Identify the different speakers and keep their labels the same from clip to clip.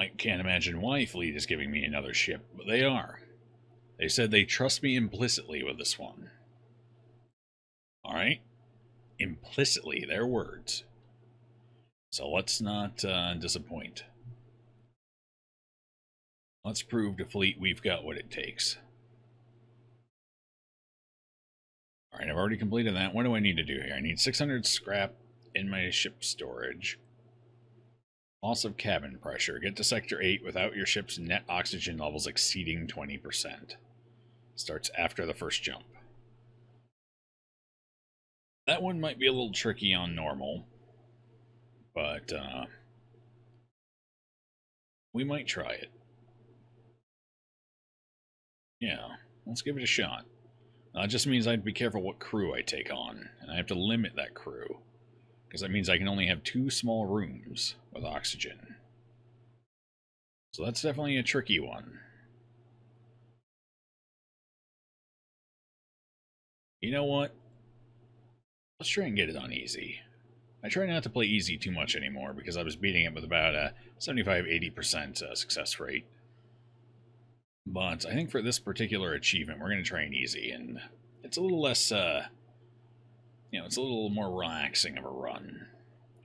Speaker 1: I can't imagine why Fleet is giving me another ship, but they are. They said they trust me implicitly with this one. Alright? Implicitly, their words. So let's not disappoint. Let's prove to Fleet we've got what it takes. Alright, I've already completed that. What do I need to do here? I need 600 scrap in my ship storage. Loss of cabin pressure. Get to Sector 8 without your ship's net oxygen levels exceeding 20%. Starts after the first jump. That one might be a little tricky on normal, but we might try it. Yeah, let's give it a shot. It just means I have to be careful what crew I take on, and I have to limit that crew, because that means I can only have 2 small rooms with oxygen. So that's definitely a tricky one. You know what? Let's try and get it on easy. I try not to play easy too much anymore because I was beating it with about a 75-80% success rate. But I think for this particular achievement, we're going to try an easy, and it's a little less, it's a little more relaxing of a run.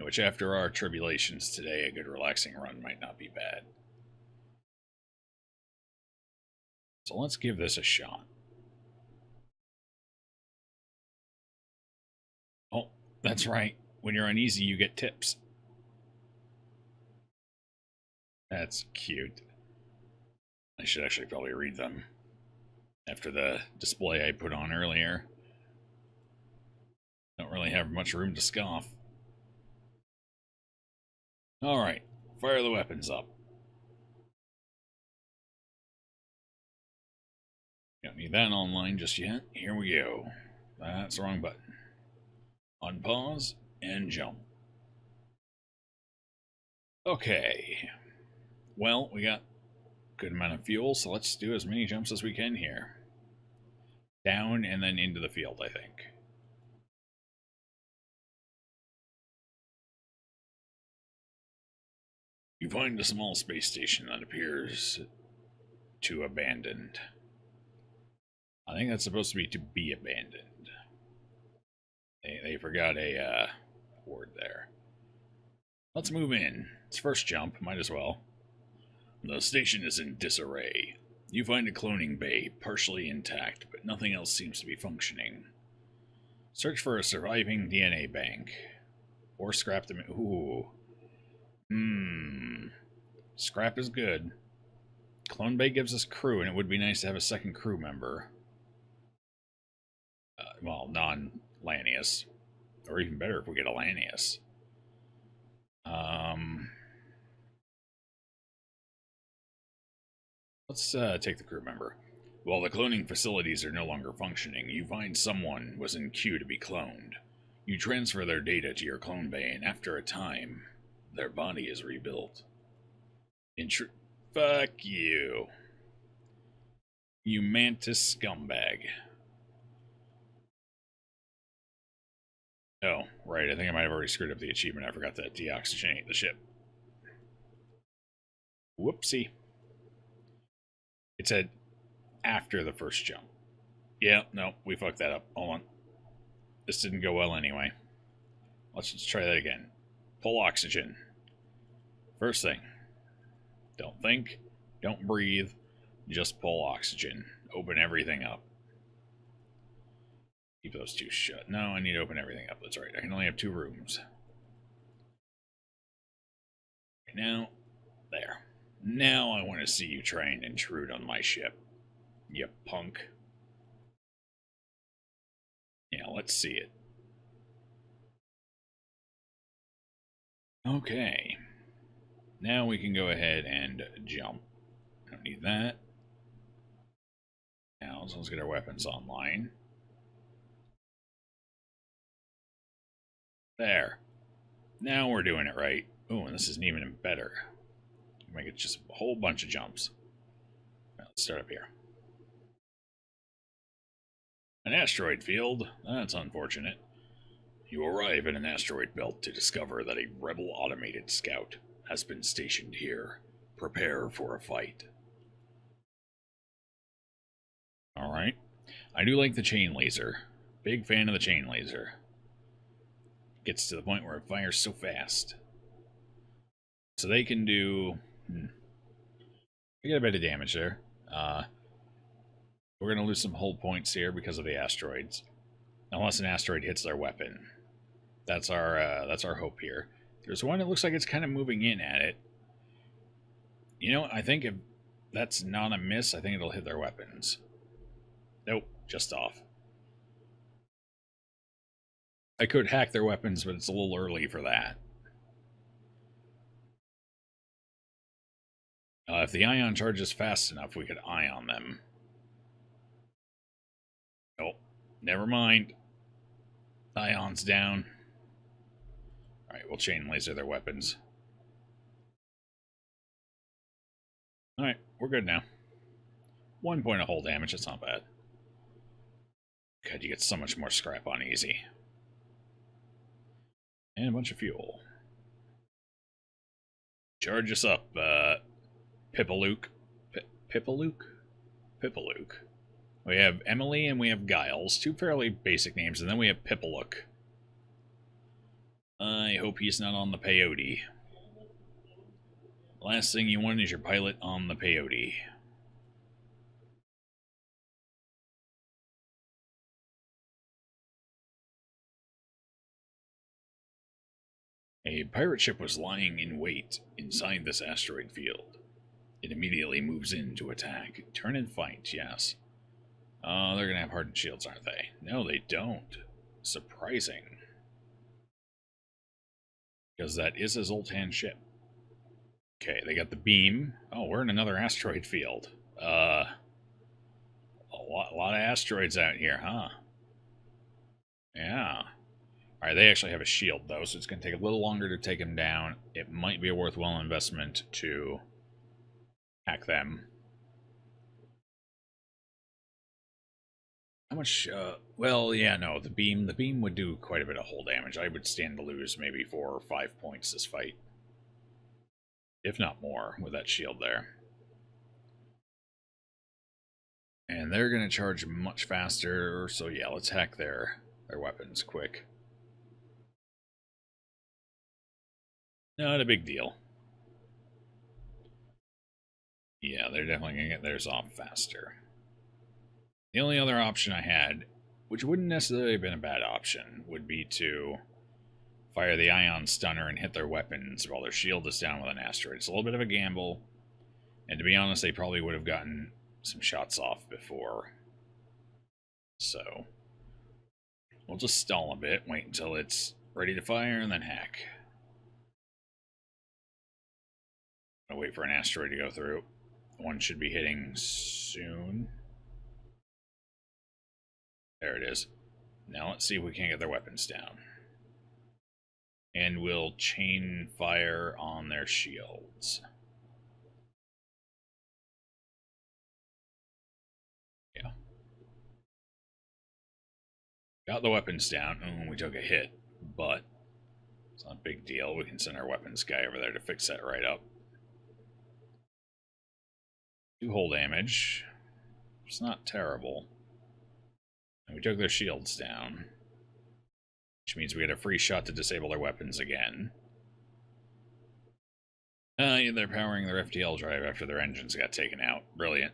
Speaker 1: Which, after our tribulations today, a good relaxing run might not be bad. So let's give this a shot. Oh, that's right. When you're on easy, you get tips. That's cute. I should actually probably read them after the display I put on earlier. Don't really have much room to scoff. Alright, fire the weapons up. Don't need that online just yet. Here we go. That's the wrong button. Unpause and jump. Okay. Well, we got a good amount of fuel, so let's do as many jumps as we can here. Down and then into the field, I think. You find a small space station that appears to abandoned. I think that's supposed to be abandoned. They forgot a word there. Let's move in. It's first jump, might as well. The station is in disarray. You find a cloning bay, partially intact, but nothing else seems to be functioning. Search for a surviving DNA bank. Or scrap them. Ooh. Scrap is good. Clone bay gives us crew, and it would be nice to have a second crew member. Well, non-Lanius. Or even better if we get a Lanius. Let's take the crew member. While the cloning facilities are no longer functioning, you find someone was in queue to be cloned. You transfer their data to your clone bay, and after a time, their body is rebuilt. Fuck you. You mantis scumbag. Oh, right, I think I might have already screwed up the achievement. I forgot to deoxygenate the ship. Whoopsie. It said after the first jump. Yeah, no, we fucked that up. Hold on. This didn't go well anyway. Let's just try that again. Pull oxygen. First thing. Don't think. Don't breathe. Just pull oxygen. Open everything up. Keep those two shut. No, I need to open everything up. That's right. I can only have 2 rooms. Now, there. Now I want to see you try and intrude on my ship. You punk. Yeah, let's see it. Okay. Now we can go ahead and jump. Don't need that. Now, let's get our weapons online. There. Now we're doing it right. Ooh, and this isn't even better. Make it just a whole bunch of jumps. Right, let's start up here. An asteroid field? That's unfortunate. You arrive in an asteroid belt to discover that a rebel automated scout has been stationed here. Prepare for a fight. Alright. I do like the chain laser. Big fan of the chain laser. Gets to the point where it fires so fast. So they can do... We get a bit of damage there. We're going to lose some hull points here because of the asteroids. Unless an asteroid hits their weapon. That's our hope here. There's one that looks like it's kind of moving in at it. You know, I think if that's not a miss, I think it'll hit their weapons. Nope, just off. I could hack their weapons, but it's a little early for that. If the ion charges fast enough, we could ion them. Oh, never mind. Ion's down. Alright, we'll chain laser their weapons. Alright, we're good now. 1 point of hull damage, that's not bad. God, you get so much more scrap on easy. And a bunch of fuel. Charge us up, Pipalook. Pipalook? Pipalook. We have Emily and we have Giles. Two fairly basic names, and then we have Pipalook. I hope he's not on the peyote. Last thing you want is your pilot on the peyote. A pirate ship was lying in wait inside this asteroid field. It immediately moves in to attack. Turn and fight, yes. They're gonna have hardened shields, aren't they? No, they don't. Surprising. Because that is a Zoltan ship. Okay, they got the beam. Oh, we're in another asteroid field. A lot of asteroids out here, huh? Yeah. Alright, they actually have a shield, though, so it's going to take a little longer to take them down. It might be a worthwhile investment to hack them. How much, well, yeah, no, the beam would do quite a bit of hull damage. I would stand to lose maybe 4 or 5 points this fight. If not more, with that shield there. And they're going to charge much faster, so yeah, let's hack their weapons quick. Not a big deal. Yeah, they're definitely going to get theirs off faster. The only other option I had, which wouldn't necessarily have been a bad option, would be to fire the ion stunner and hit their weapons while their shield is down with an asteroid. It's a little bit of a gamble, and to be honest, they probably would have gotten some shots off before. So, we'll just stall a bit, wait until it's ready to fire, and then hack. I'll wait for an asteroid to go through. One should be hitting soon. There it is. Now let's see if we can get their weapons down. And we'll chain fire on their shields. Yeah. Got the weapons down. Oh, we took a hit, but it's not a big deal. We can send our weapons guy over there to fix that right up. 2 hull damage. It's not terrible. And we took their shields down. Which means we get a free shot to disable their weapons again. Yeah, they're powering their FTL drive after their engines got taken out. Brilliant.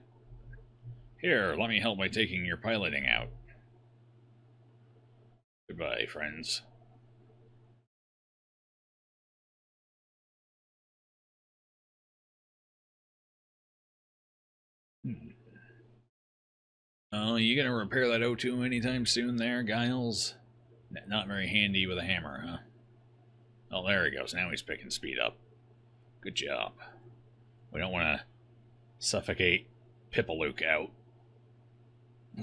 Speaker 1: Here, let me help by taking your piloting out. Goodbye, friends. Oh, you gonna repair that O2 anytime soon there, Giles? Not very handy with a hammer, huh? Oh, there he goes. Now he's picking speed up. Good job. We don't want to suffocate Pipalook out.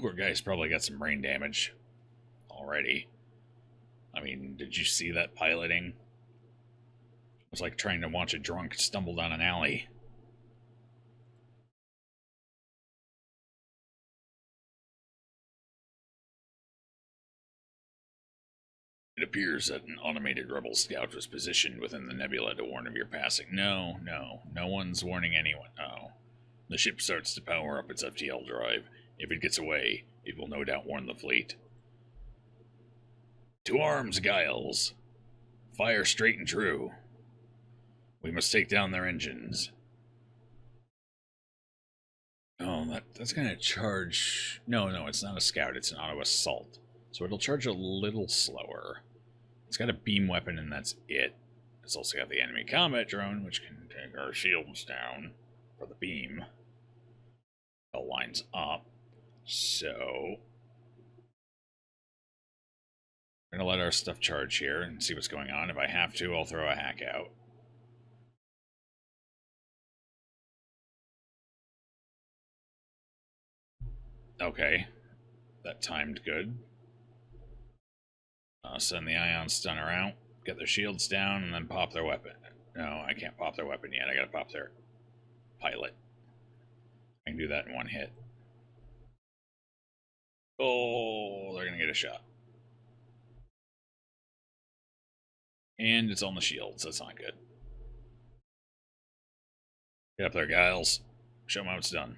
Speaker 1: Poor guy's probably got some brain damage already. I mean, did you see that piloting? It was like trying to watch a drunk stumble down an alley. appears that an automated rebel scout was positioned within the nebula to warn of your passing. No one's warning anyone. Oh. The ship starts to power up its FTL drive. If it gets away, it will no doubt warn the fleet. To arms, Giles! Fire straight and true. We must take down their engines. Oh, that's gonna charge... No, it's not a scout, it's an auto assault. So it'll charge a little slower. It's got a beam weapon and that's it. It's also got the enemy combat drone, which can take our shields down for the beam. It all lines up. So we're gonna let our stuff charge here and see what's going on. If I have to, I'll throw a hack out. Okay. That timed good. Send the ion stunner out, get their shields down, and then pop their weapon. No, I can't pop their weapon yet. I gotta pop their pilot. I can do that in one hit. Oh, they're gonna get a shot. And it's on the shields. That's not good. Get up there, Giles. Show them how it's done.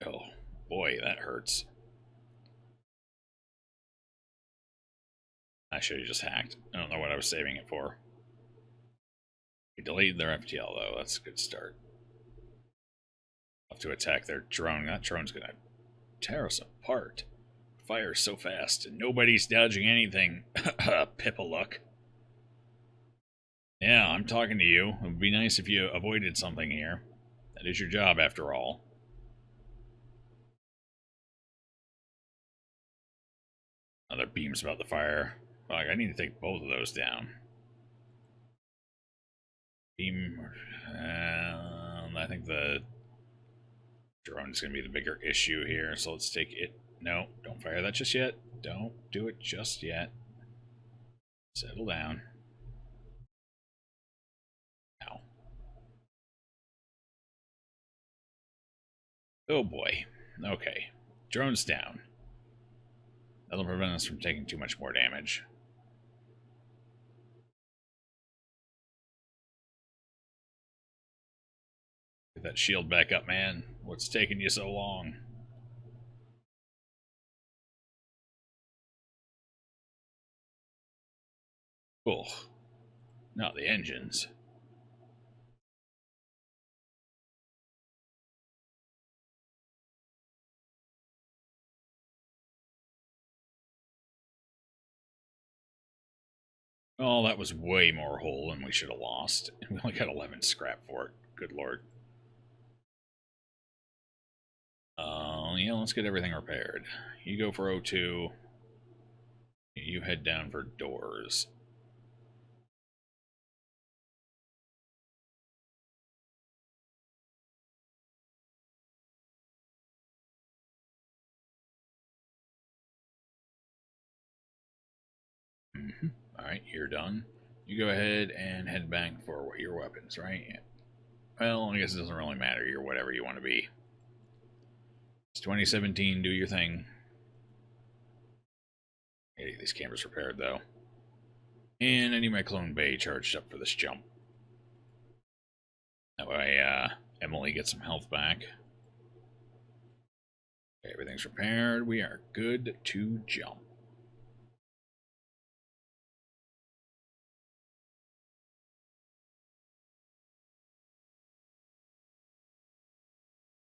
Speaker 1: Oh, boy, that hurts. I should have just hacked. I don't know what I was saving it for. We delayed their FTL, though. That's a good start. Have to attack their drone. That drone's gonna tear us apart. Fires so fast, and nobody's dodging anything. Pip of luck. Yeah, I'm talking to you. It would be nice if you avoided something here. That is your job, after all. Another beam's about to fire. Fuck, I need to take both of those down. Beam... I think the drone's going to be the bigger issue here, so let's take it. No, don't fire that just yet. Don't do it just yet. Settle down. Ow. Oh boy. Okay. Drone's down. That'll prevent us from taking too much more damage. Get that shield back up, man. What's taking you so long? Oh, not the engines. Oh, that was way more hull than we should have lost. And we only got 11 scrap for it. Good lord. Yeah, let's get everything repaired. You go for O2. You head down for doors. Alright, you're done. You go ahead and head back for your weapons, right? Yeah. Well, I guess it doesn't really matter. You're whatever you want to be. It's 2017, do your thing. Get these cameras repaired, though. And I need my clone bay charged up for this jump. That way, Emily gets some health back. Okay, everything's repaired. We are good to jump.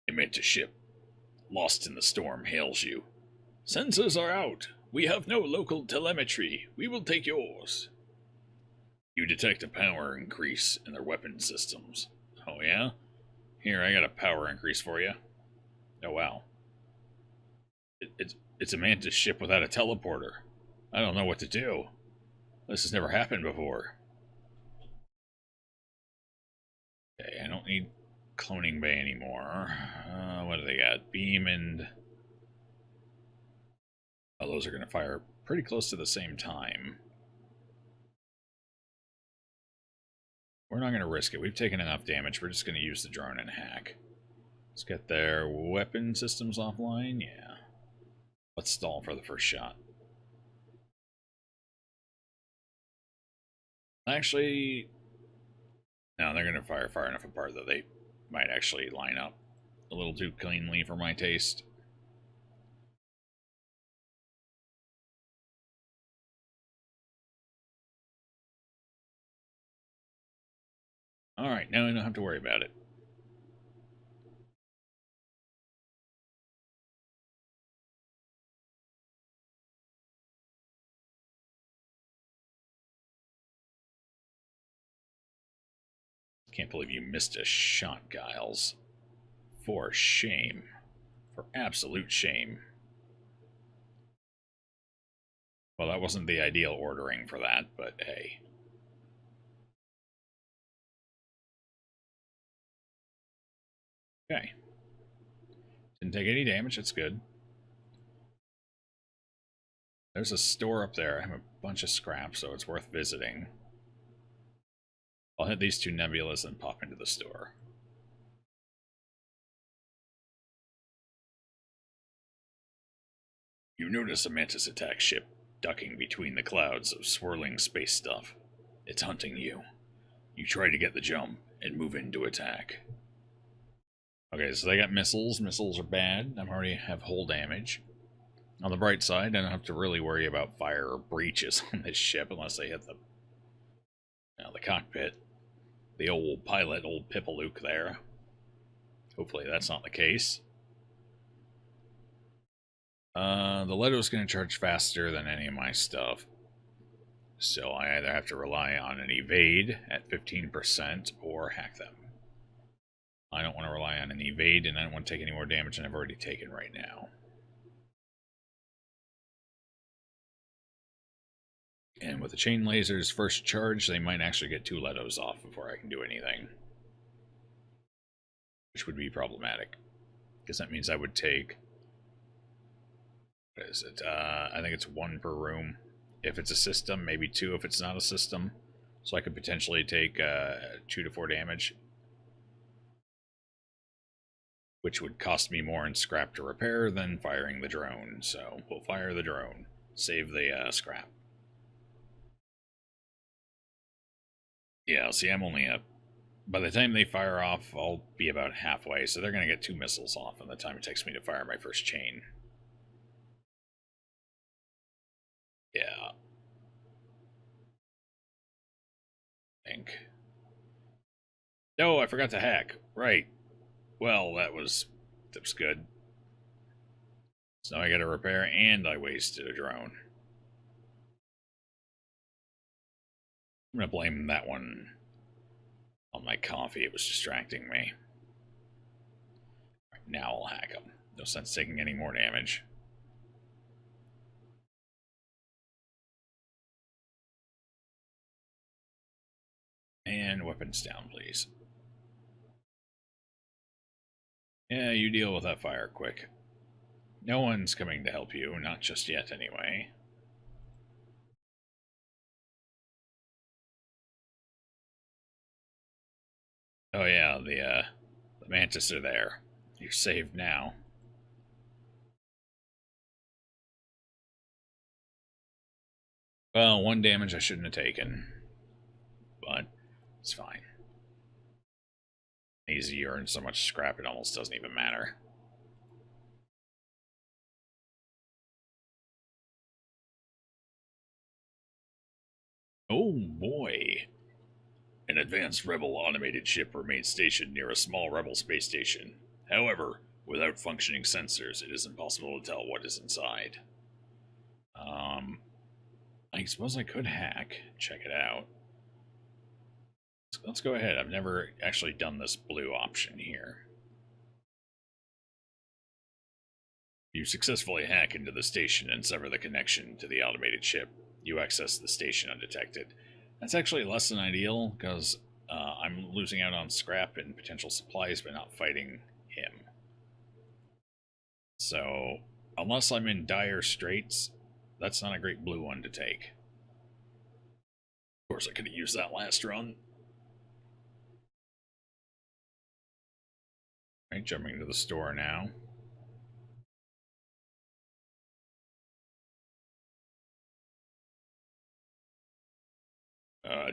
Speaker 1: Immentus ship, lost in the storm, hails you. Sensors are out. We have no local telemetry. We will take yours. You detect a power increase in their weapon systems. Oh, yeah? Here, I got a power increase for you. Oh, wow. It's a Mantis ship without a teleporter. I don't know what to do. This has never happened before. Okay, I don't need cloning bay anymore. What do they got? Beam and... Oh, those are going to fire pretty close to the same time. We're not going to risk it. We've taken enough damage. We're just going to use the drone and hack. Let's get their weapon systems offline. Yeah. Let's stall for the first shot. Actually, no, they're going to fire far enough apart that they might actually line up a little too cleanly for my taste. Alright, now I don't have to worry about it. Can't believe you missed a shot, Giles. For shame. For absolute shame. Well, that wasn't the ideal ordering for that, but hey. Okay. Didn't take any damage, that's good. There's a store up there. I have a bunch of scrap, so it's worth visiting. I'll hit these two nebulas and pop into the store. You notice a Mantis attack ship ducking between the clouds of swirling space stuff. It's hunting you. You try to get the jump and move in to attack. Okay, so they got missiles. Missiles are bad. I already have hull damage. On the bright side, I don't have to really worry about fire or breaches on this ship unless they hit the cockpit. The old pilot, old Pipalook there. Hopefully that's not the case. The Leto's going to charge faster than any of my stuff. So I either have to rely on an evade at 15% or hack them. I don't want to rely on an evade, and I don't want to take any more damage than I've already taken right now. And with the chain laser's first charge, they might actually get 2 Letos off before I can do anything. Which would be problematic. Because that means I would take... What is it? I think it's 1 per room. If it's a system, maybe 2 if it's not a system. So I could potentially take 2 to 4 damage. Which would cost me more in scrap to repair than firing the drone. So we'll fire the drone. Save the scrap. Yeah, see, I'm only up. By the time they fire off, I'll be about halfway, so they're going to get 2 missiles off in the time it takes me to fire my first chain. Yeah. I think. No, I forgot to hack. Right. Well, that was good. So now I gotta repair, and I wasted a drone. I'm gonna blame that one on my coffee. It was distracting me. Right, now I'll hack them. No sense taking any more damage. And weapons down, please. Yeah, you deal with that fire quick. No one's coming to help you, not just yet anyway. Oh yeah, the mantis are there. You're saved now. Well, 1 damage I shouldn't have taken, but it's fine. Easy earn so much scrap it almost doesn't even matter. Oh boy. An advanced rebel automated ship remains stationed near a small rebel space station. However, without functioning sensors, it is impossible to tell what is inside. I suppose I could hack, check it out. Let's go ahead. I've never actually done this blue option here. You successfully hack into the station and sever the connection to the automated ship. You access the station undetected. That's actually less than ideal, because I'm losing out on scrap and potential supplies by not fighting him. So, unless I'm in dire straits, that's not a great blue one to take. Of course, I could have used that last run. Right, jumping to the store now.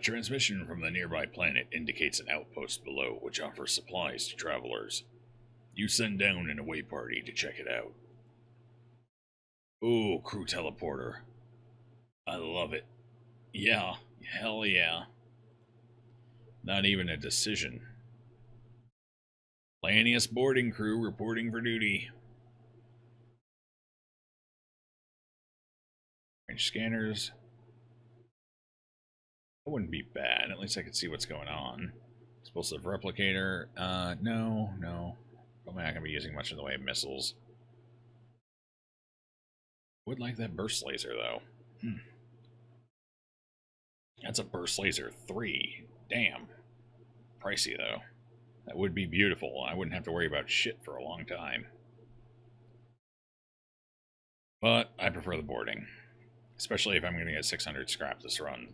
Speaker 1: Transmission from the nearby planet indicates an outpost below which offers supplies to travelers. You send down an away party to check it out. Oh, crew teleporter. I love it. Yeah, hell yeah. Not even a decision. Lanius boarding crew reporting for duty. Range scanners. That wouldn't be bad. At least I could see what's going on. Explosive replicator. No. Probably not going to be using much in the way of missiles. Would like that burst laser, though. That's a burst laser 3. Damn. Pricey, though. That would be beautiful. I wouldn't have to worry about shit for a long time. But I prefer the boarding. Especially if I'm going to get 600 scrap this run.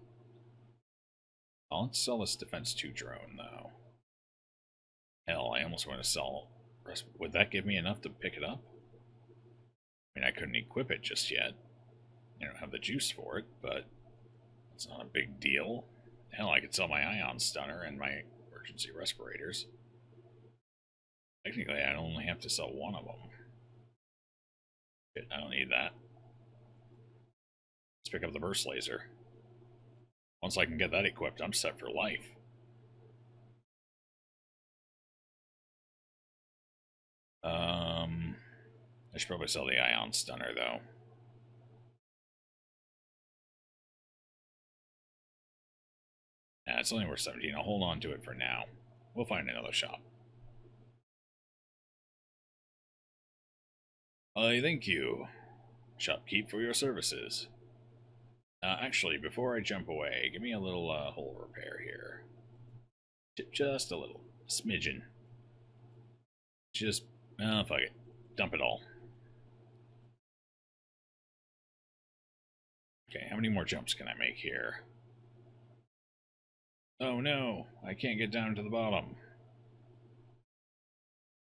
Speaker 1: Let's sell this Defense 2 drone, though. Hell, I almost want to sell... Would that give me enough to pick it up? I mean, I couldn't equip it just yet. I don't have the juice for it, but it's not a big deal. Hell, I could sell my ion stunner and my emergency respirators. Technically, I only have to sell one of them. Shit, I don't need that. Let's pick up the burst laser. Once I can get that equipped, I'm set for life. I should probably sell the ion stunner, though. Nah, it's only worth 17. I'll hold on to it for now. We'll find another shop. I thank you, shopkeep, for your services. Actually, before I jump away, give me a little hull repair here. Just a little. Smidgen. Just, fuck it. Dump it all. Okay, how many more jumps can I make here? Oh no, I can't get down to the bottom.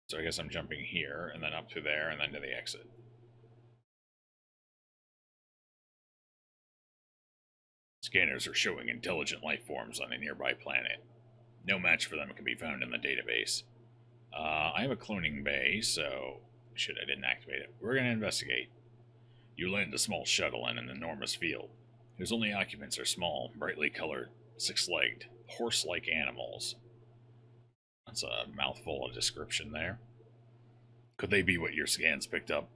Speaker 1: So I guess I'm jumping here, and then up through there, and then to the exit. Scanners are showing intelligent life forms on a nearby planet. No match for them can be found in the database. I have a cloning bay, so... Shit, I didn't activate it. We're gonna investigate. You land a small shuttle in an enormous field, whose only occupants are small, brightly colored, six-legged, horse-like animals. That's a mouthful of description there. Could they be what your scans picked up?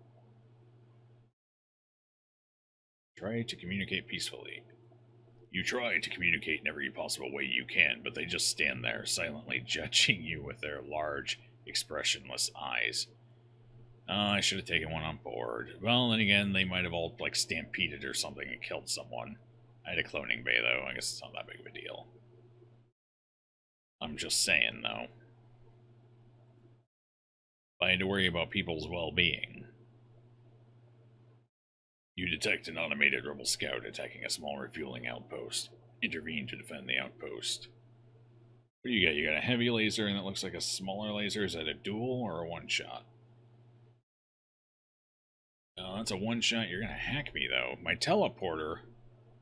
Speaker 1: Try to communicate peacefully. You try to communicate in every possible way you can, but they just stand there, silently judging you with their large, expressionless eyes. I should have taken one on board. Well, then again, they might have all, like, stampeded or something and killed someone. I had a cloning bay, though. I guess it's not that big of a deal. I'm just saying, though. If I had to worry about people's well-being. You detect an automated rebel scout attacking a small refueling outpost. Intervene to defend the outpost. What do you got? You got a heavy laser and it looks like a smaller laser. Is that a dual or a one-shot? Oh, that's a one-shot. You're going to hack me, though. My teleporter?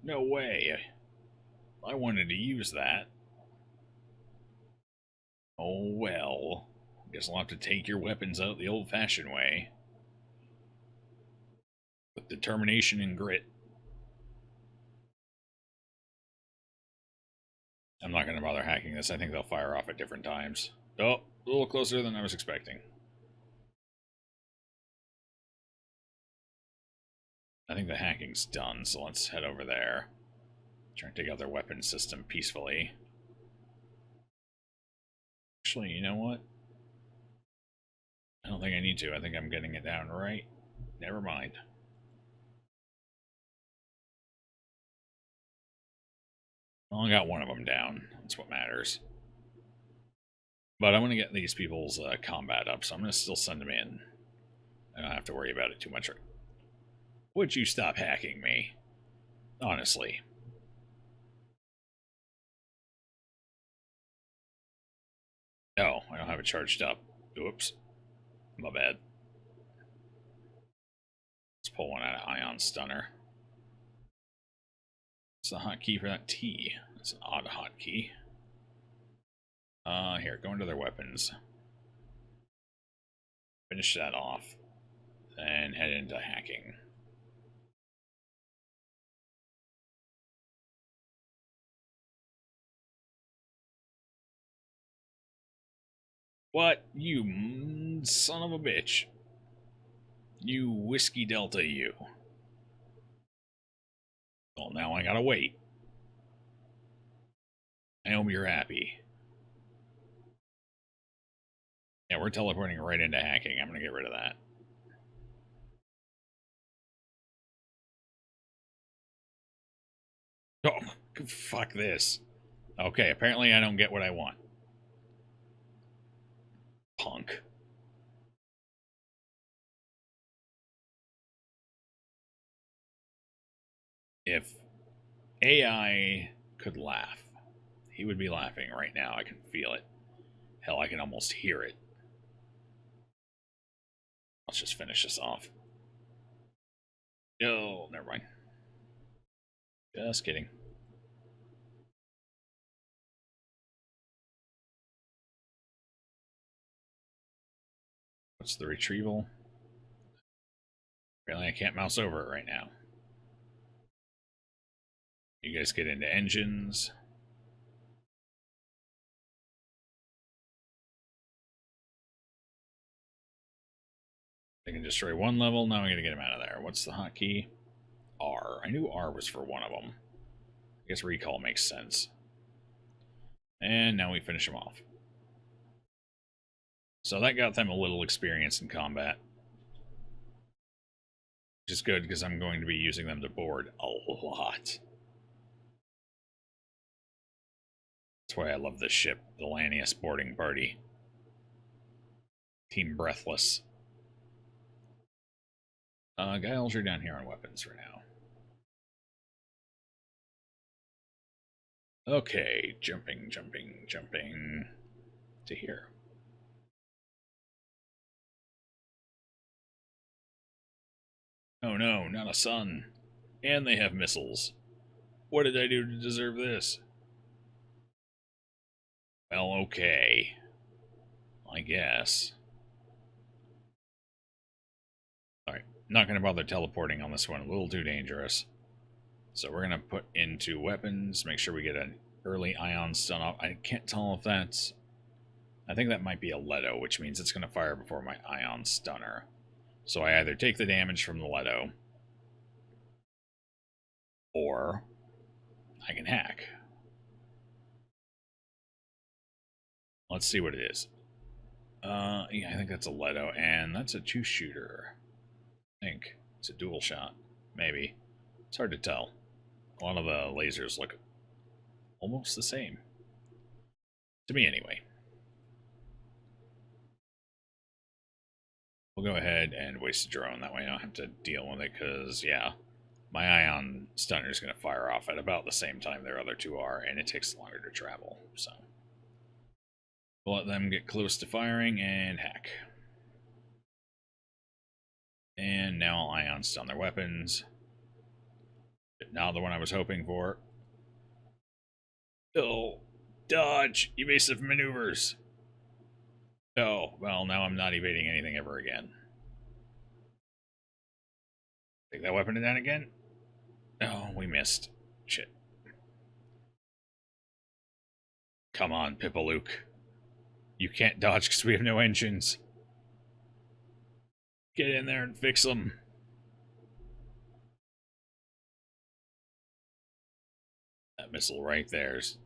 Speaker 1: No way. I wanted to use that. Oh, well. Guess I'll have to take your weapons out the old-fashioned way. With determination and grit. I'm not going to bother hacking this. I think they'll fire off at different times. Oh, a little closer than I was expecting. I think the hacking's done, so let's head over there. Try and take out their weapon system peacefully. Actually, you know what? I don't think I need to. I think I'm getting it down right. Never mind. Well, I got one of them down. That's what matters. But I want to get these people's combat up, so I'm going to still send them in. I don't have to worry about it too much. Would you stop hacking me? Honestly. Oh, I don't have it charged up. Oops. My bad. Let's pull one out of Ion Stunner. What's the hotkey for that T? That's an odd hotkey. Here, go into their weapons. Finish that off. Then head into hacking. What? You son of a bitch. You Whiskey Delta, you. Well, now I gotta wait. I hope you're happy. Yeah, we're teleporting right into hacking. I'm gonna get rid of that. Oh, fuck this. Okay, apparently I don't get what I want. Punk. If AI could laugh, he would be laughing right now. I can feel it. Hell, I can almost hear it. Let's just finish this off. Oh, never mind. Just kidding. What's the retrieval? Apparently I can't mouse over it right now. You guys get into engines. I can destroy one level. Now I'm going to get him out of there. What's the hotkey? R. I knew R was for one of them. I guess recall makes sense. And now we finish him off. So that got them a little experience in combat. Which is good because I'm going to be using them to board a lot. That's why I love this ship, the Lanius boarding party. Team Breathless. Giles, you're down here on weapons for now. Okay, jumping to here. Oh no, not a sun. And they have missiles. What did I do to deserve this? Well, okay. I guess. Alright, not going to bother teleporting on this one. A little too dangerous. So we're going to put into weapons, make sure we get an early ion stun off. I can't tell if that's... I think that might be a Leto, which means it's going to fire before my ion stunner. So I either take the damage from the Leto, or I can hack. Let's see what it is. Yeah, I think that's a Leto, and that's a two-shooter. I think it's a dual shot. Maybe. It's hard to tell. A lot of the lasers look almost the same. To me, anyway. We'll go ahead and waste the drone. That way I don't have to deal with it, because, yeah, my ion stunner is going to fire off at about the same time their other two are, and it takes longer to travel, so... We'll let them get close to firing and hack. And now I'll ion stun their weapons. But not the one I was hoping for. Oh, dodge! Evasive maneuvers! Oh, well, now I'm not evading anything ever again. Take that weapon down again? Oh, we missed. Shit. Come on, Pipalook. You can't dodge because we have no engines. Get in there and fix them. That missile right there's...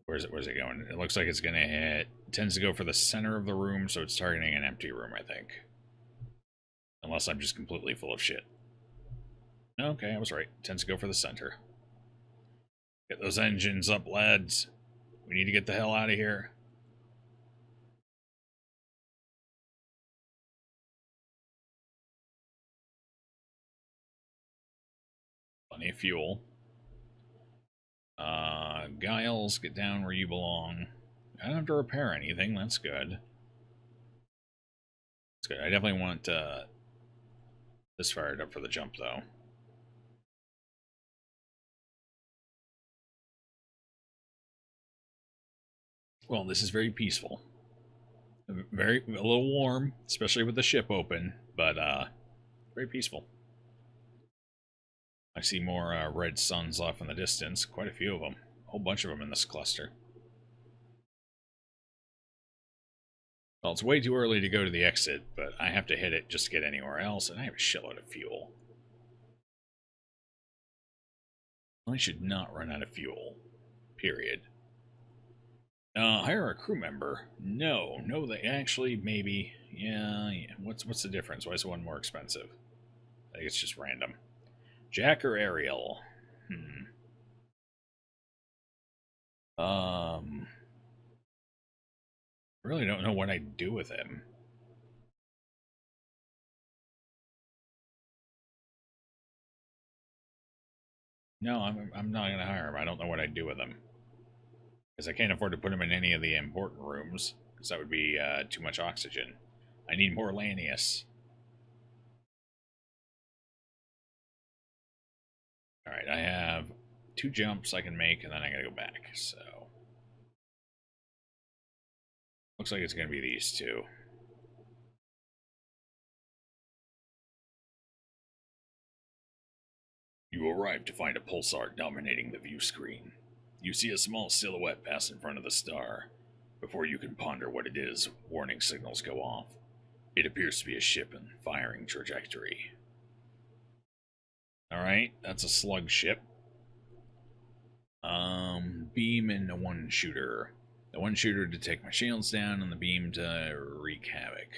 Speaker 1: Where's it going? It looks like it's going to hit... It tends to go for the center of the room, so it's targeting an empty room, I think. Unless I'm just completely full of shit. Okay, I was right. It tends to go for the center. Get those engines up, lads. We need to get the hell out of here. Plenty of fuel. Giles, get down where you belong. I don't have to repair anything. That's good. That's good. I definitely want this fired up for the jump, though. Well, this is very peaceful. Very a little warm, especially with the ship open, but very peaceful. I see more red suns off in the distance. Quite a few of them. A whole bunch of them in this cluster. Well, it's way too early to go to the exit, but I have to hit it just to get anywhere else, and I have a shitload of fuel. I should not run out of fuel. Period. Hire a crew member? No, they actually maybe. Yeah. What's the difference? Why is one more expensive? I think it's just random. Jack or Ariel? Um, really don't know what I'd do with him. No, I'm not gonna hire him. I don't know what I'd do with him because I can't afford to put him in any of the important rooms because that would be too much oxygen. I need more Lanius. All right, I have 2 jumps I can make, and then I gotta go back. So looks like it's gonna be these 2. You arrive to find a pulsar dominating the view screen. You see a small silhouette pass in front of the star. Before you can ponder what it is, warning signals go off. It appears to be a ship in firing trajectory. Alright, that's a slug ship. Beam and a 1-shooter. The 1-shooter to take my shields down, and the beam to wreak havoc.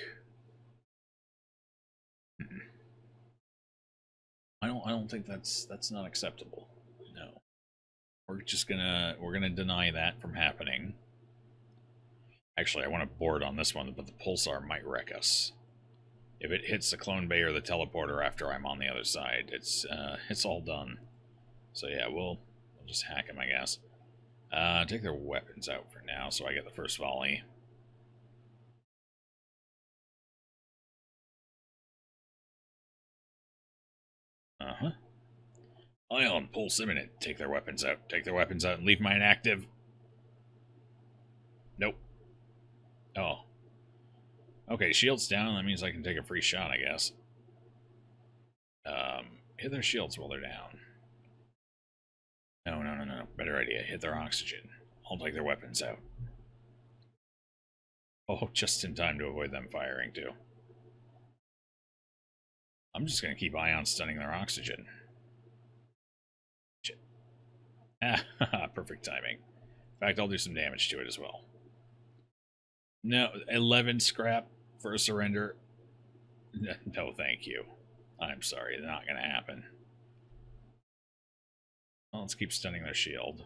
Speaker 1: I don't think that's not acceptable. No. We're gonna deny that from happening. Actually, I want to board on this one, but the pulsar might wreck us. If it hits the clone bay or the teleporter after I'm on the other side, it's all done. So yeah, we'll just hack them, I guess. Take their weapons out for now, so I get the first volley. Uh-huh. Ion, pulse imminent. Take their weapons out. Take their weapons out and leave mine active. Nope. Oh. Okay, shield's down. That means I can take a free shot, I guess. Hit their shields while they're down. No. Better idea. Hit their oxygen. I'll take their weapons out. Oh, just in time to avoid them firing, too. I'm just going to keep ion stunning their oxygen. Shit. Ah, perfect timing. In fact, I'll do some damage to it as well. No, 11 scrap for a surrender. No, thank you. I'm sorry, it's not going to happen. Well, let's keep stunning their shield.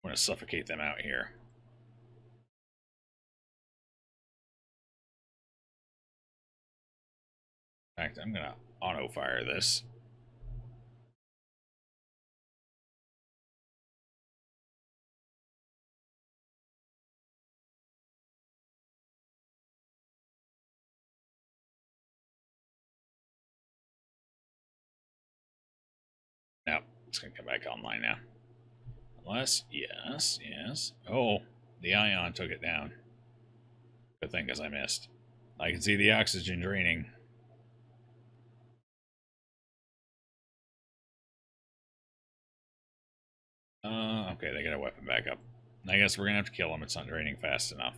Speaker 1: I'm going to suffocate them out here. In fact, I'm going to auto-fire this. No, it's going to come back online now. Unless, yes. Oh, the ion took it down. Good thing, because I missed. I can see the oxygen draining. Okay, they got a weapon back up. I guess we're going to have to kill him. It's not draining fast enough.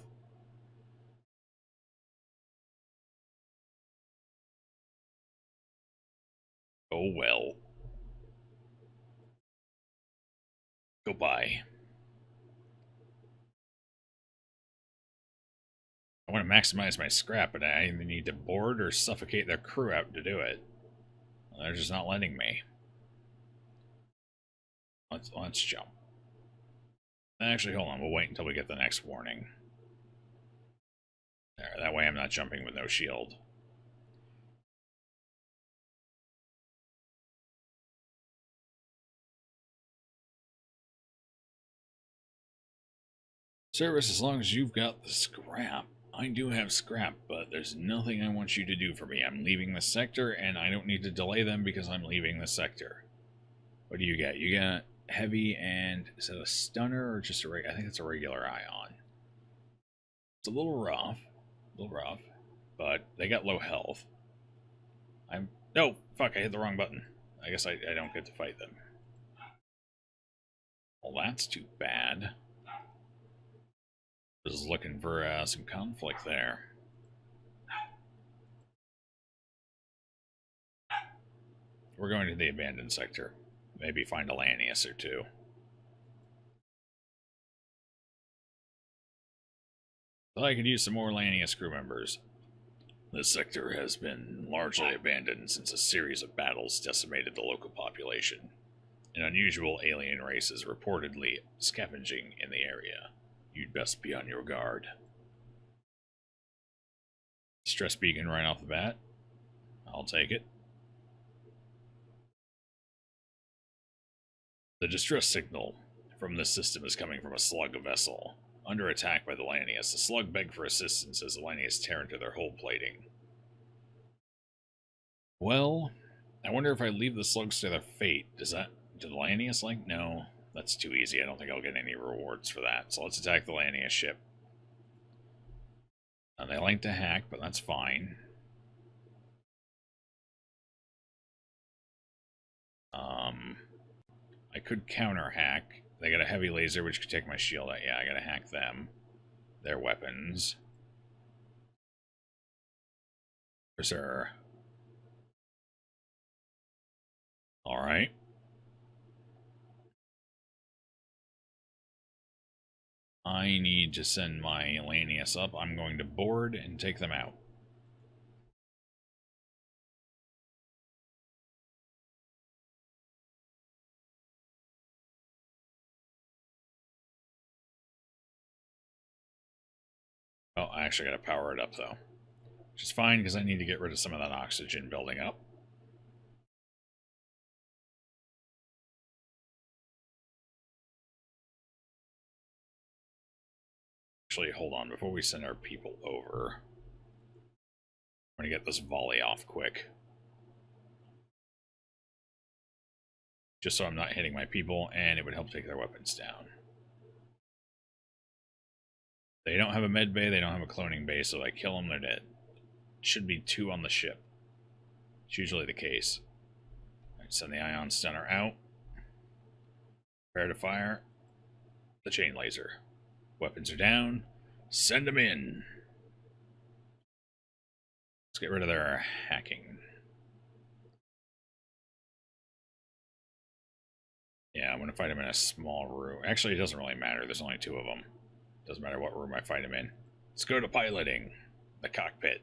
Speaker 1: Oh, well. Goodbye. I want to maximize my scrap, but I either need to board or suffocate their crew out to do it. They're just not letting me. Let's jump. Actually, hold on. We'll wait until we get the next warning. There, that way I'm not jumping with no shield. Service, as long as you've got the scrap. I do have scrap, but there's nothing I want you to do for me. I'm leaving the sector, and I don't need to delay them because I'm leaving the sector. What do you got? You got heavy and is it a stunner or just a I think it's a regular ion. It's a little rough, but they got low health. No, fuck, I hit the wrong button. I guess I don't get to fight them. Well, that's too bad. Just looking for some conflict there. We're going to the abandoned sector. Maybe find a Lanius or two. Well, I could use some more Lanius crew members. This sector has been largely abandoned since a series of battles decimated the local population. An unusual alien race is reportedly scavenging in the area. You'd best be on your guard. Stress beacon right off the bat. I'll take it. The distress signal from this system is coming from a slug vessel. Under attack by the Lanius, the slug beg for assistance as the Lanius tear into their hull plating. Well, I wonder if I leave the slugs to their fate. Do the Lanius like? No, that's too easy. I don't think I'll get any rewards for that. So let's attack the Lanius ship. They like to hack, but that's fine. I could counter hack. They got a heavy laser, which could take my shield out. Yeah, I gotta hack them. Their weapons. For sure. Alright. I need to send my Lanius up. I'm going to board and take them out. Oh, I actually got to power it up, though. Which is fine, because I need to get rid of some of that oxygen building up. Actually, hold on. Before we send our people over, I'm going to get this volley off quick. Just so I'm not hitting my people, and it would help take their weapons down. They don't have a med bay, they don't have a cloning bay, so if I kill them, they're dead. Should be 2 on the ship. It's usually the case. Alright, send the ion stunner out. Prepare to fire the chain laser. Weapons are down. Send them in. Let's get rid of their hacking. Yeah, I'm going to fight them in a small room. Actually, it doesn't really matter. There's only 2 of them. Doesn't matter what room I fight them in. Let's go to piloting the cockpit.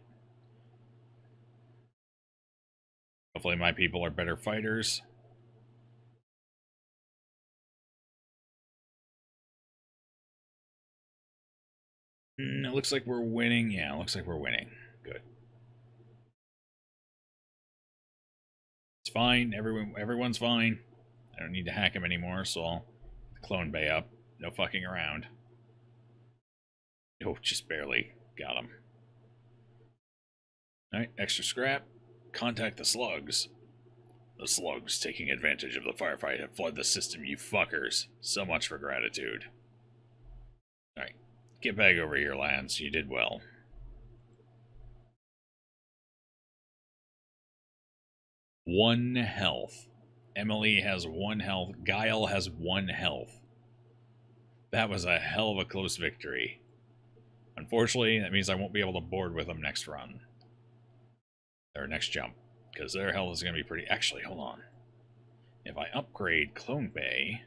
Speaker 1: Hopefully my people are better fighters. It looks like we're winning. Yeah, it looks like we're winning. Good. It's fine. Everyone's fine. I don't need to hack him anymore, so I'll clone bay up. No fucking around. Oh, just barely got him. Alright, extra scrap. Contact the slugs. The slugs, taking advantage of the firefight, have flooded the system, you fuckers. So much for gratitude. Alright, get back over here, lads. You did well. One health. Emily has 1 health. Guile has 1 health. That was a hell of a close victory. Unfortunately, that means I won't be able to board with them next run. Or next jump. Because their health is going to be pretty... Actually, hold on. If I upgrade Clone Bay...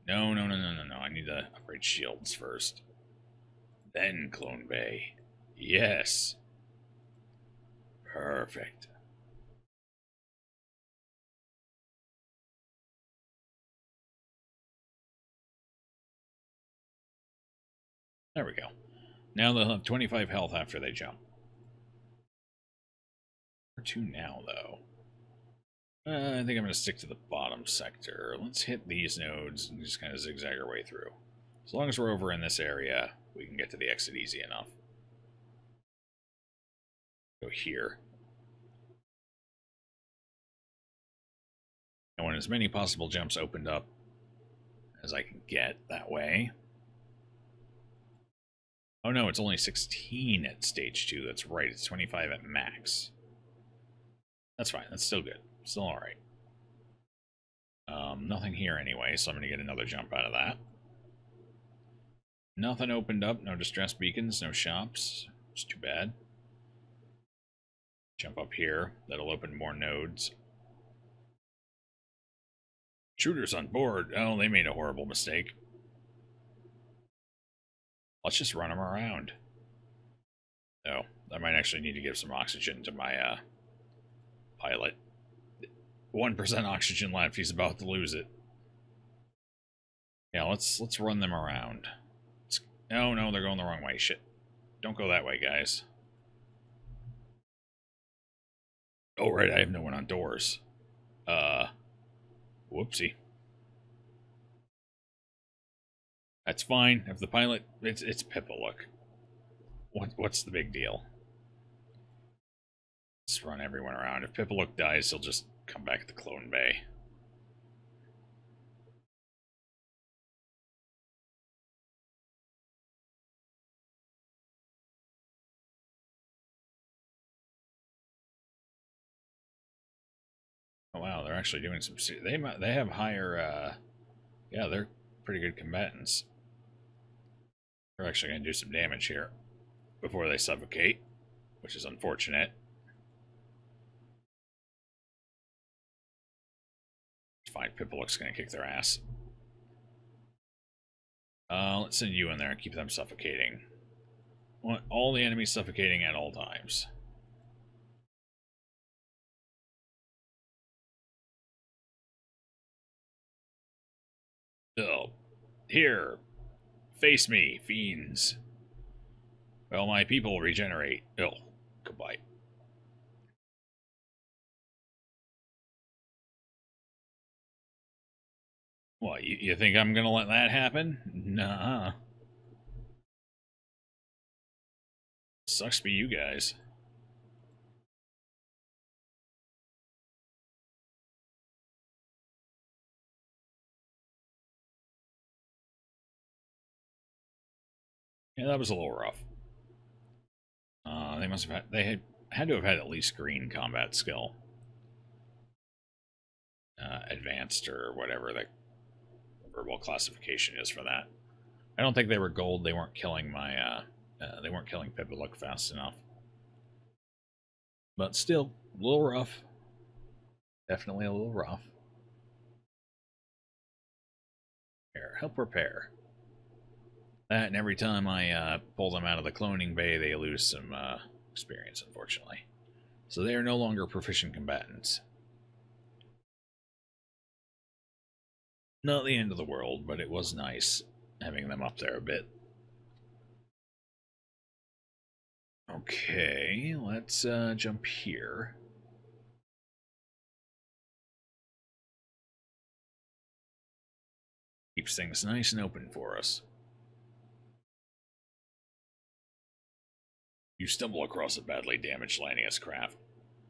Speaker 1: No. I need to upgrade shields first. Then Clone Bay. Yes. Perfect. There we go. Now they'll have 25 health after they jump. Or 2 now, though. I think I'm going to stick to the bottom sector. Let's hit these nodes and just kind of zigzag our way through. As long as we're over in this area, we can get to the exit easy enough. Go here. I want as many possible jumps opened up as I can get that way. Oh no, it's only 16 at stage 2. That's right, it's 25 at max. That's fine, that's still good. Still alright. Nothing here anyway, so I'm going to get another jump out of that. Nothing opened up, no distress beacons, no shops. It's too bad. Jump up here, that'll open more nodes. Shooters on board. Oh, they made a horrible mistake. Let's just run them around. Oh, I might actually need to give some oxygen to my pilot. 1% oxygen left. He's about to lose it. Yeah, let's run them around. Oh no, they're going the wrong way. Shit. Don't go that way, guys. Oh right, I have no one on doors. Whoopsie. That's fine. If the pilot, it's Pippa. Look, what's the big deal? Let's run everyone around. If Pippa Look dies, he'll just come back to Clone Bay. Oh wow, they're actually doing some. They have higher. Yeah, they're pretty good combatants. They're actually going to do some damage here before they suffocate, which is unfortunate. It's fine. Pippa Look's going to kick their ass. Let's send you in there and keep them suffocating. I want all the enemies suffocating at all times. Oh, here, face me, fiends. Well, my people regenerate. Oh, goodbye. What, you think I'm gonna let that happen? Nah. Sucks to be you guys. Yeah, that was a little rough. They must have had to have had at least green combat skill. Advanced or whatever the verbal classification is for that. I don't think they were gold. They weren't killing my they weren't killing Pippa Look fast enough. But still, a little rough. Definitely a little rough. Here, help repair. That, and every time I pull them out of the cloning bay, they lose some experience, unfortunately. So they are no longer proficient combatants. Not the end of the world, but it was nice having them up there a bit. Okay, let's jump here. Keeps things nice and open for us. You stumble across a badly damaged Lanius craft.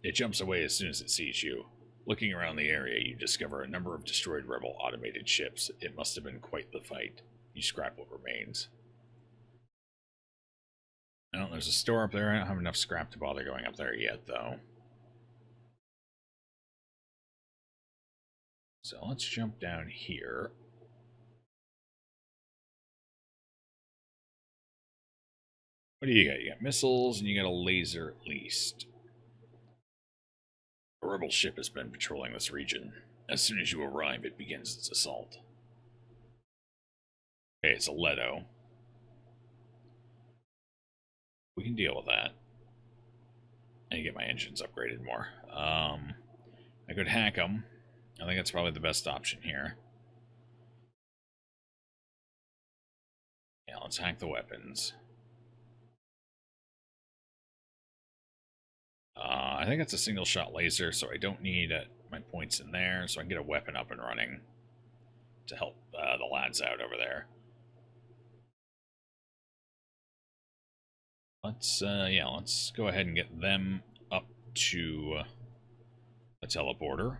Speaker 1: It jumps away as soon as it sees you. Looking around the area, you discover a number of destroyed rebel automated ships. It must have been quite the fight. You scrap what remains. Oh, there's a store up there. I don't have enough scrap to bother going up there yet, though. So let's jump down here. What do you got? You got missiles, and you got a laser at least. A rebel ship has been patrolling this region. As soon as you arrive, it begins its assault. Okay, it's a Leto. We can deal with that. I need to get my engines upgraded more. I could hack them. I think that's probably the best option here. Yeah, let's hack the weapons. I think it's a single shot laser, so I don't need my points in there, so I can get a weapon up and running to help the lads out over there. Let's go ahead and get them up to the teleporter.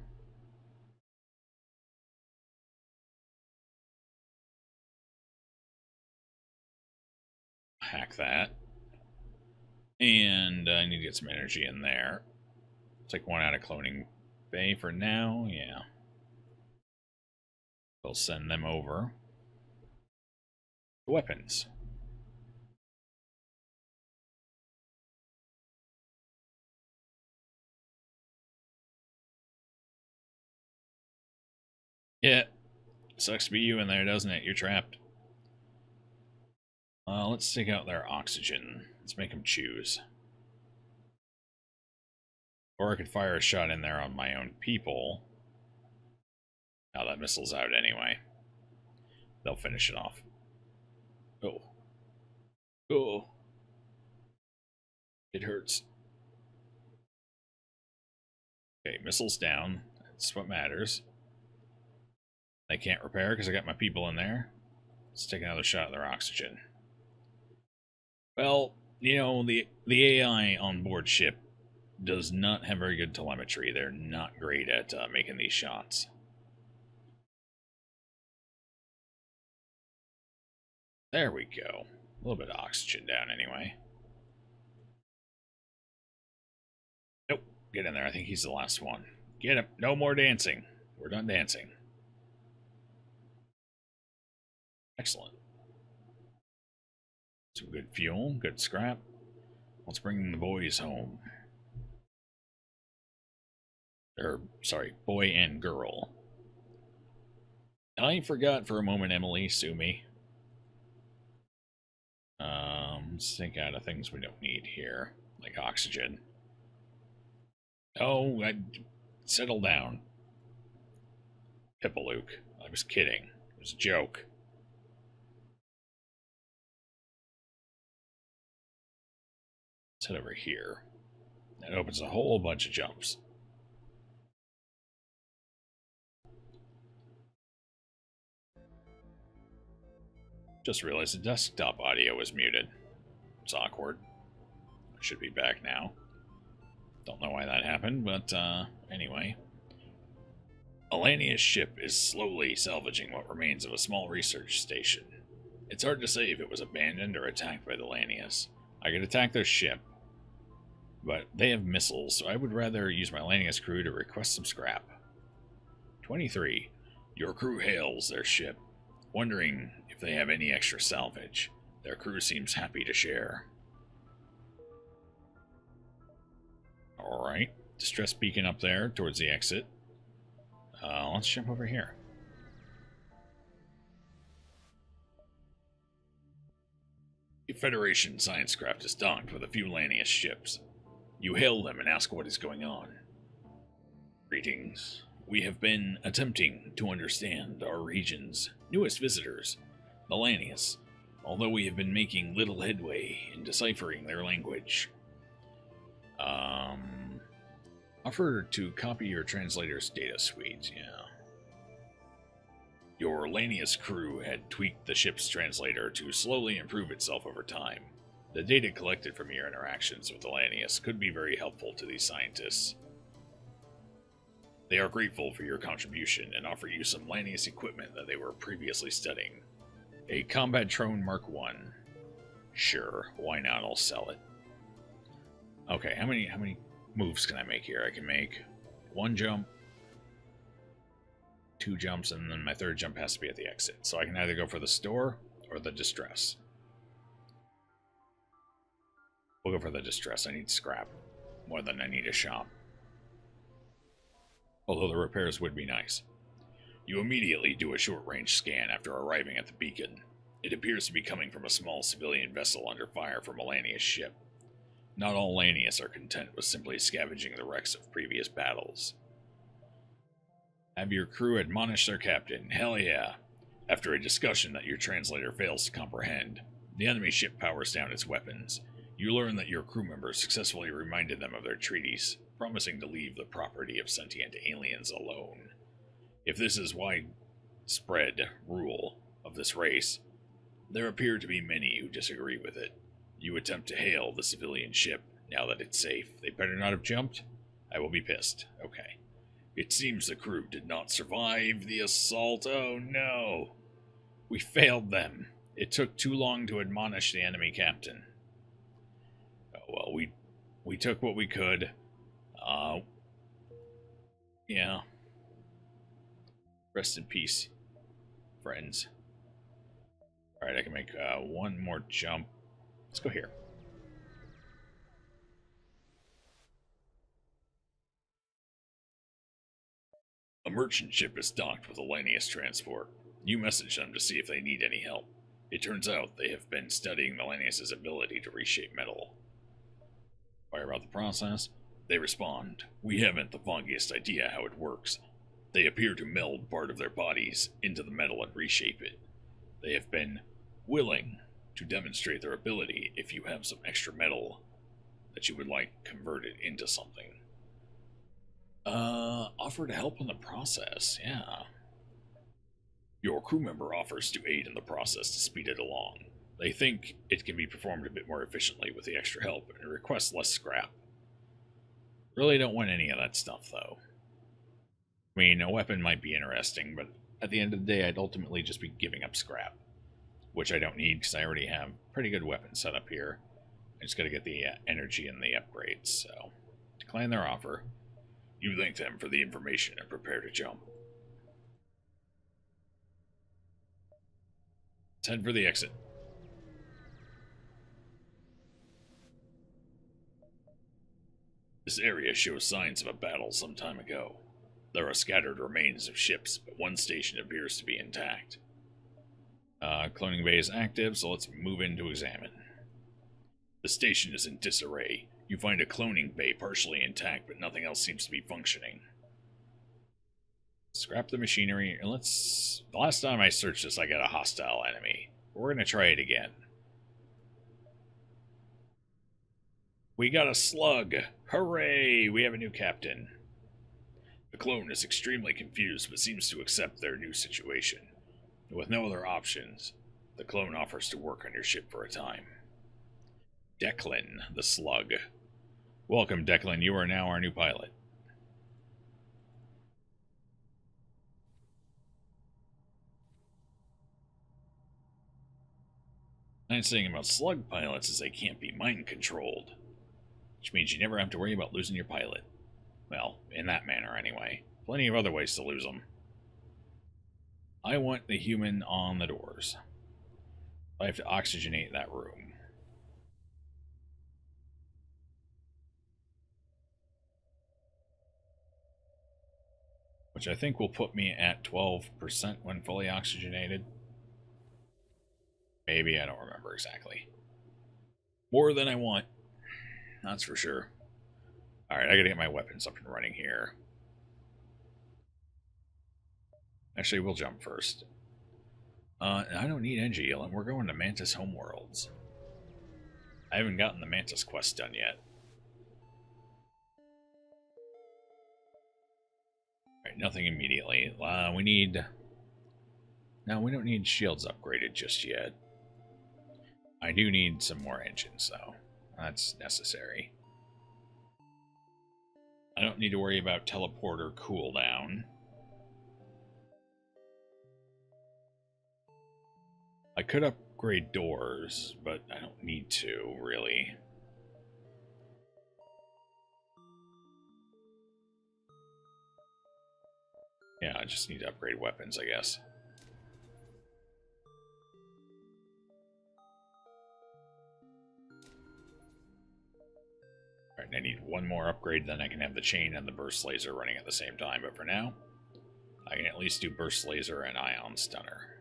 Speaker 1: hack that. And I need to get some energy in there. Take one out of cloning bay for now. Yeah. We'll send them over. Weapons. Yeah. Sucks to be you in there, doesn't it? You're trapped. Let's take out their oxygen. Let's make them choose. Or I could fire a shot in there on my own people. Now that missile's out anyway. They'll finish it off. Oh. Oh. It hurts. Okay, missile's down. That's what matters. They can't repair because I got my people in there. Let's take another shot at their oxygen. Well, you know, the AI on board ship does not have very good telemetry. They're not great at making these shots. There we go. A little bit of oxygen down anyway. Nope. Get in there. I think he's the last one. Get him. No more dancing. We're done dancing. Excellent. Some good fuel, good scrap. Let's bring the boys home. Sorry, boy and girl. I forgot for a moment, Emily, sue me. Let's think out of things we don't need here, like oxygen. Oh, settle down. Pippalook. I was kidding. It was a joke. Let's head over here. That opens a whole bunch of jumps. Just realized the desktop audio was muted. It's awkward. I should be back now. Don't know why that happened, but anyway. Alania's ship is slowly salvaging what remains of a small research station. It's hard to say if it was abandoned or attacked by the Lanius. I could attack their ship, but they have missiles, so I would rather use my Lanius crew to request some scrap. 23. Your crew hails their ship, wondering if they have any extra salvage. Their crew seems happy to share. Alright. Distress beacon up there towards the exit. Let's jump over here. A Federation science craft is docked with a few Lanius ships. You hail them and ask what is going on. Greetings. We have been attempting to understand our region's newest visitors, the Lanius, although we have been making little headway in deciphering their language. Offer to copy your translator's data suite, yeah. Your Lanius crew had tweaked the ship's translator to slowly improve itself over time. The data collected from your interactions with the Lanius could be very helpful to these scientists. They are grateful for your contribution and offer you some Lanius equipment that they were previously studying. A Combat Trone Mark I. Sure, why not? I'll sell it. Okay, how many moves can I make here? I can make one jump, two jumps, and then my third jump has to be at the exit. So I can either go for the store or the distress. We'll go for the distress. I need scrap more than I need a shop. Although the repairs would be nice. You immediately do a short-range scan after arriving at the beacon. It appears to be coming from a small civilian vessel under fire from a Lanius ship. Not all Lanius are content with simply scavenging the wrecks of previous battles. Have your crew admonish their captain. Hell yeah. After a discussion that your translator fails to comprehend, the enemy ship powers down its weapons. You learn that your crew members successfully reminded them of their treaties, promising to leave the property of sentient aliens alone. If this is widespread rule of this race, there appear to be many who disagree with it. You attempt to hail the civilian ship now that it's safe. They better not have jumped. I will be pissed. Okay. It seems the crew did not survive the assault. Oh no. We failed them. It took too long to admonish the enemy captain. Oh, well, we took what we could. Uh, yeah. Rest in peace, friends. Alright, I can make one more jump. Let's go here. A merchant ship is docked with a Linnaeus transport. You message them to see if they need any help. It turns out they have been studying the Linnaeus' ability to reshape metal. Inquire about the process. They respond, "We haven't the foggiest idea how it works. They appear to meld part of their bodies into the metal and reshape it. They have been willing to demonstrate their ability if you have some extra metal that you would like converted into something." Offer to help in the process, yeah. Your crew member offers to aid in the process to speed it along. They think it can be performed a bit more efficiently with the extra help and request less scrap. Really don't want any of that stuff, though. I mean, a weapon might be interesting, but at the end of the day, I'd ultimately just be giving up scrap, which I don't need because I already have pretty good weapons set up here. I just gotta get the energy and the upgrades, so decline their offer. You thank them for the information and prepare to jump. Let's head for the exit. This area shows signs of a battle some time ago. There are scattered remains of ships, but one station appears to be intact. Cloning bay is active, so let's move in to examine. The station is in disarray. You find a cloning bay partially intact, but nothing else seems to be functioning. Scrap the machinery, and let's... The last time I searched this, I got a hostile enemy. We're gonna try it again. We got a slug! Hooray! We have a new captain. The clone is extremely confused, but seems to accept their new situation. With no other options, the clone offers to work on your ship for a time. Declan, the slug. Welcome, Declan. You are now our new pilot. Nice thing about slug pilots is they can't be mind-controlled, which means you never have to worry about losing your pilot. Well, in that manner, anyway. Plenty of other ways to lose them. I want the human on the doors. I have to oxygenate that room. Which I think will put me at 12% when fully oxygenated. Maybe, I don't remember exactly. More than I want. That's for sure. Alright, I gotta get my weapons up and running here. Actually, we'll jump first. I don't need energy, we're going to Mantis Homeworlds. I haven't gotten the Mantis quest done yet. Alright, nothing immediately. We need... No, we don't need shields upgraded just yet. I do need some more engines, though. That's necessary. I don't need to worry about teleporter cooldown. I could upgrade doors, but I don't need to, really. Yeah, I just need to upgrade weapons, I guess. Alright, I need one more upgrade, then I can have the chain and the burst laser running at the same time, but for now, I can at least do burst laser and ion stunner.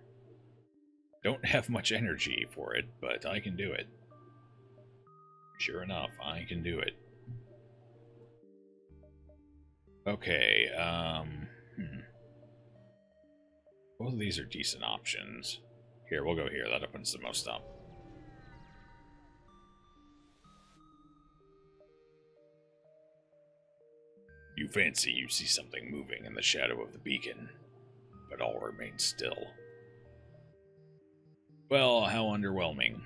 Speaker 1: Don't have much energy for it, but I can do it. Sure enough, I can do it. Okay, both of these are decent options. Here, we'll go here. That opens the most up. You fancy you see something moving in the shadow of the beacon, but all remains still. Well, how underwhelming.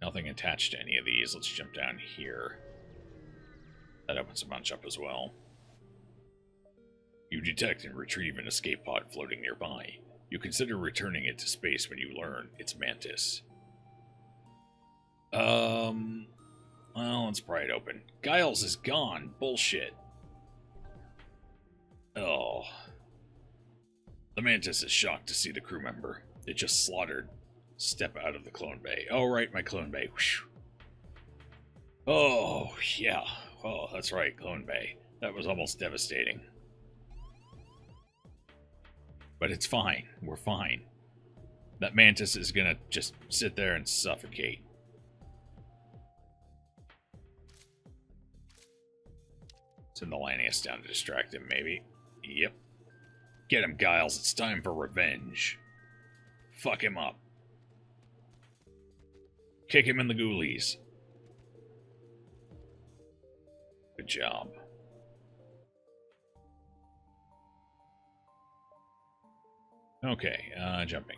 Speaker 1: Nothing attached to any of these. Let's jump down here. That opens a bunch up as well. You detect and retrieve an escape pod floating nearby. You consider returning it to space when you learn its mantis. Well, let's pry it open. Giles is gone. Bullshit. Oh. The mantis is shocked to see the crew member it just slaughtered step out of the clone bay. Oh, right, my clone bay. Whew. Oh, yeah. Oh, that's right, clone bay. That was almost devastating. But it's fine. We're fine. That mantis is gonna just sit there and suffocate. Send the Lanius down to distract him, maybe. Yep. Get him, Giles. It's time for revenge. Fuck him up. Kick him in the ghoulies. Good job. Okay, jumping.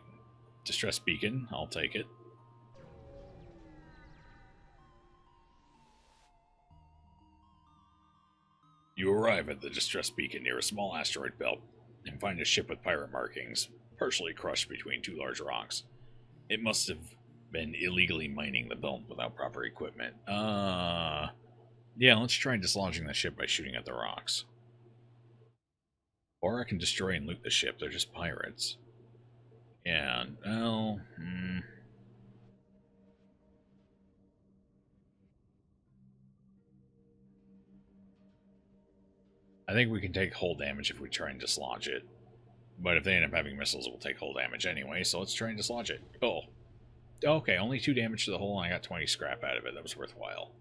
Speaker 1: Distress beacon, I'll take it. You arrive at the distress beacon near a small asteroid belt and find a ship with pirate markings, partially crushed between two large rocks. It must have been illegally mining the belt without proper equipment. Yeah, let's try dislodging the ship by shooting at the rocks. Or I can destroy and loot the ship, they're just pirates. Yeah, well, I think we can take hull damage if we try and dislodge it. But if they end up having missiles, we'll take hull damage anyway, so let's try and dislodge it. Oh. Okay, only 2 damage to the hull, and I got 20 scrap out of it. That was worthwhile.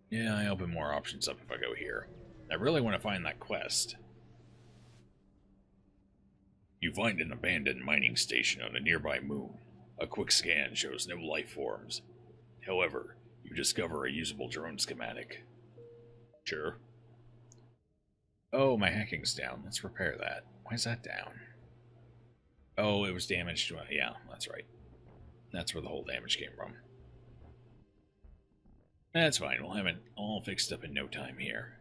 Speaker 1: Yeah, I open more options up if I go here. I really want to find that quest. You find an abandoned mining station on a nearby moon. A quick scan shows no life forms. However, you discover a usable drone schematic. Sure. Oh, my hacking's down. Let's repair that. Why is that down? Oh, it was damaged. Yeah, that's right. That's where the whole damage came from. That's fine. We'll have it all fixed up in no time here.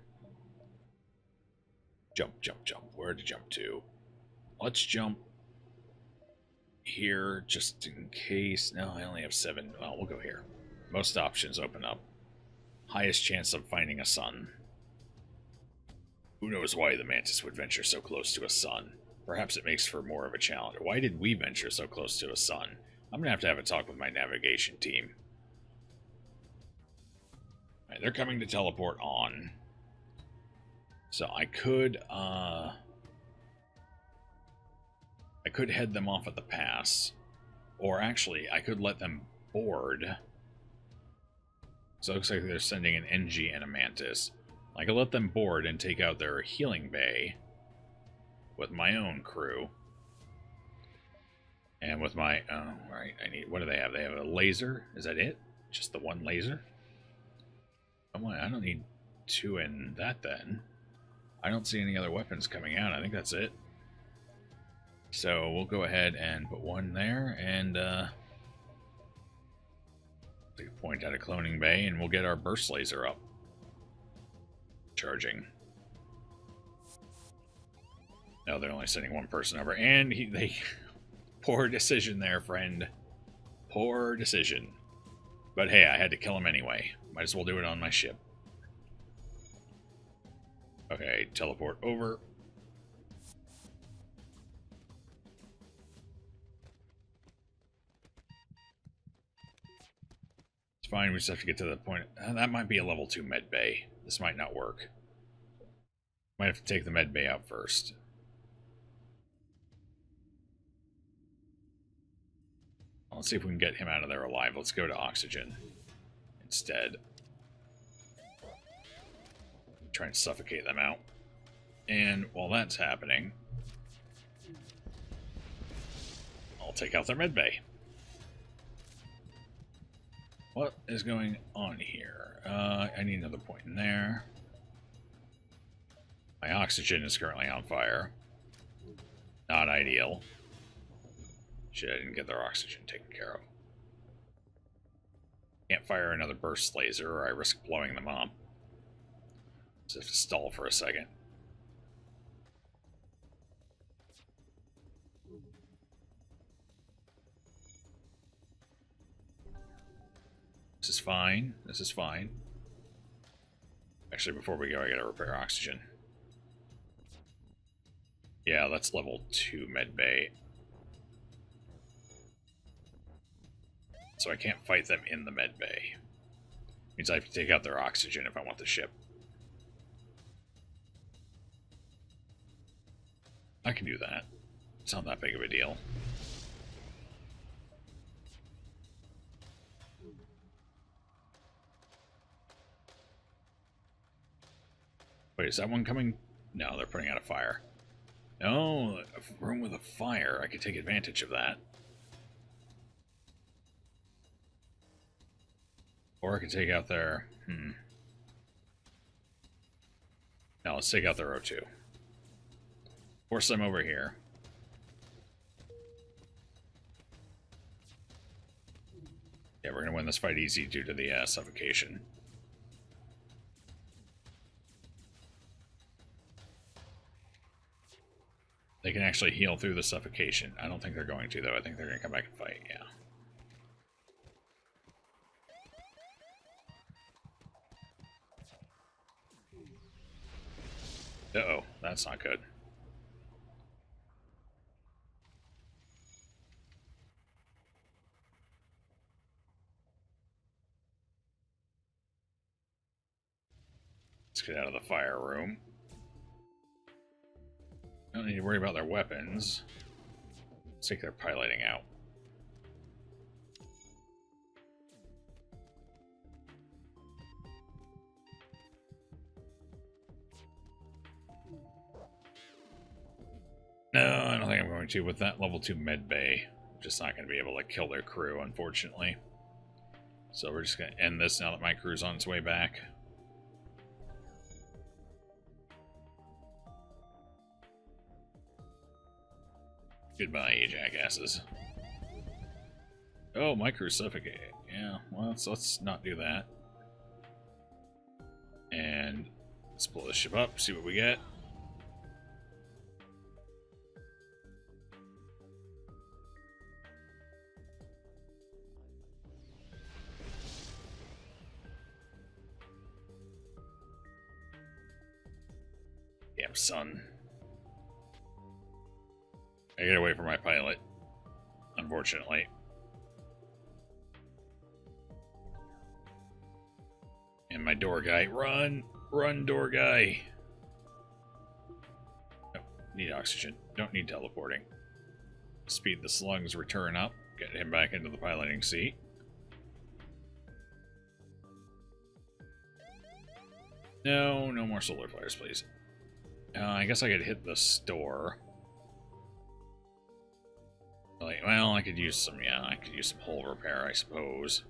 Speaker 1: Jump, jump, jump. Where to jump to? Let's jump here just in case. No, I only have 7. Well, we'll go here. Most options open up. Highest chance of finding a sun. Who knows why the mantis would venture so close to a sun? Perhaps it makes for more of a challenge. Why did we venture so close to a sun? I'm going to have a talk with my navigation team. Right, they're coming to teleport on. So I could head them off at the pass. Or actually, I could let them board. So it looks like they're sending an NG and a Mantis. I could let them board and take out their healing bay with my own crew. And with my... Oh, right. I need... What do they have? They have a laser. Is that it? Just the one laser? Oh, I don't need 2 in that then. I don't see any other weapons coming out. I think that's it. So we'll go ahead and put 1 there and take a point out of cloning bay and we'll get our burst laser up. Charging. No, they're only sending 1 person over. And they... Poor decision there, friend. Poor decision. But hey, I had to kill him anyway. Might as well do it on my ship. Okay, teleport over. It's fine, we just have to get to the point. That might be a level 2 med bay. This might not work. Might have to take the med bay out first. Let's see if we can get him out of there alive. Let's go to oxygen instead. Try and suffocate them out. And while that's happening, I'll take out their med bay. What is going on here? I need another point in there. My oxygen is currently on fire. Not ideal. Shit, I didn't get their oxygen taken care of. Can't fire another burst laser or I risk blowing them up. Just have to stall for a second. This is fine. This is fine. Actually, before we go, I gotta repair oxygen. Yeah, that's level 2 med bay. So I can't fight them in the med bay. Means I have to take out their oxygen if I want the ship. I can do that. It's not that big of a deal. Wait, is that one coming? No, they're putting out a fire. No, a room with a fire. I could take advantage of that. Or I could take out their... No, let's take out their O2. Force them over here. Yeah, we're going to win this fight easy due to the suffocation. They can actually heal through the suffocation. I don't think they're going to, though. I think they're going to come back and fight, yeah. Uh-oh, that's not good. Let's get out of the fire room. Don't need to worry about their weapons. Let's take their piloting out. No, I don't think I'm going to. With that level 2 med bay, I'm just not going to be able to kill their crew, unfortunately. So we're just going to end this now that my crew's on its way back. Goodbye, you jackasses. Oh, my crew's suffocated. Yeah, well, let's not do that. And let's pull this ship up, see what we get. Damn son. I get away from my pilot, unfortunately. And my door guy. Run! Run, door guy! Nope, need oxygen. Don't need teleporting. Speed the slug's return up. Get him back into the piloting seat. No, no more solar flares, please. I guess I could hit the store. Like, well, I could use some, yeah, I could use some hull repair, I suppose.